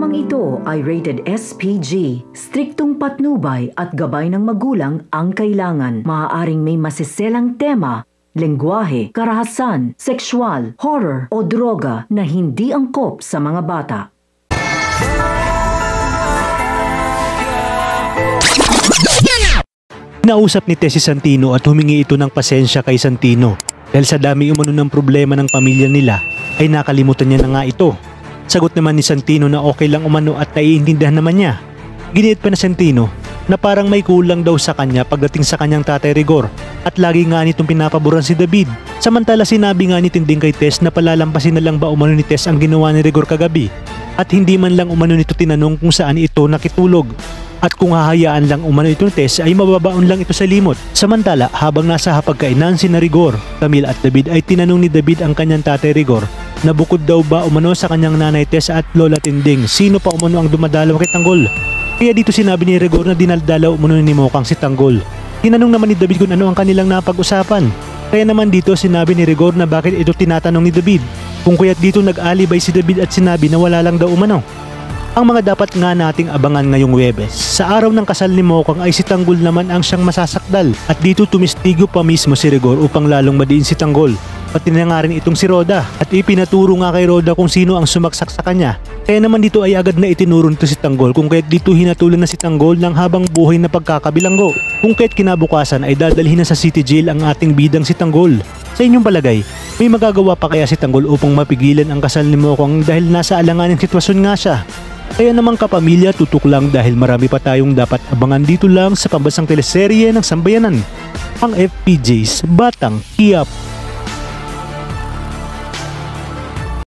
Programang ito ay rated SPG. Striktong patnubay at gabay ng magulang ang kailangan. Maaaring may masiselang tema, lengguwahe, karahasan, sexual, horror o droga na hindi angkop sa mga bata. Nausap ni Tess si Santino at humingi ito ng pasensya kay Santino dahil sa dami umano ng problema ng pamilya nila ay nakalimutan niya na nga ito. Sagot naman ni Santino na okay lang umano at naiintindihan naman niya. Giniit pa na Santino na parang may kulang daw sa kanya pagdating sa kanyang tatay Rigor at lagi nga nitong pinapaboran si David. Samantala sinabi nga ni Tinding kay Tess na palalampasin na lang ba umano ni Tess ang ginawa ni Rigor kagabi at hindi man lang umano nito tinanong kung saan ito nakitulog. At kung hahayaan lang umano itong Tess ay mababaon lang ito sa limot. Samantala habang nasa hapagkainan si na Rigor, Camille at David ay tinanong ni David ang kanyang tatay Rigor na bukod daw ba umano sa kanyang nanay Tess at lola Tinding, sino pa umano ang dumadalaw kay Tanggol. Kaya dito sinabi ni Rigor na dinaldalaw umano ni Mokang si Tanggol. Tinanong naman ni David kung ano ang kanilang napag-usapan. Kaya naman dito sinabi ni Rigor na bakit ito tinatanong ni David. Kung kaya't dito nag-alibay si David at sinabi na wala lang daw umano. Ang mga dapat nga nating abangan ngayong Huwebes. Sa araw ng kasal ni Mokang ay si Tanggol naman ang siyang masasakdal at dito tumistigo pa mismo si Rigor upang lalong madiin si Tanggol. Pati na nga rin itong si Roda at ipinaturo nga kay Roda kung sino ang sumaksak sa kanya. Kaya naman dito ay agad na itinuro nito si Tanggol kung kaya't dito hinatulan na si Tanggol ng habang buhay na pagkakabilanggo. Kung kaya't kinabukasan ay dadalhin na sa city jail ang ating bidang si Tanggol. Sa inyong palagay, may magagawa pa kaya si Tanggol upang mapigilan ang kasal ni Mokang dahil nasa alanganing sitwasyon nga siya? Kaya naman kapamilya, tutok lang dahil marami pa tayong dapat abangan dito lang sa pambansang teleserye ng Sambayanan, ang FPJ's Batang Quiapo.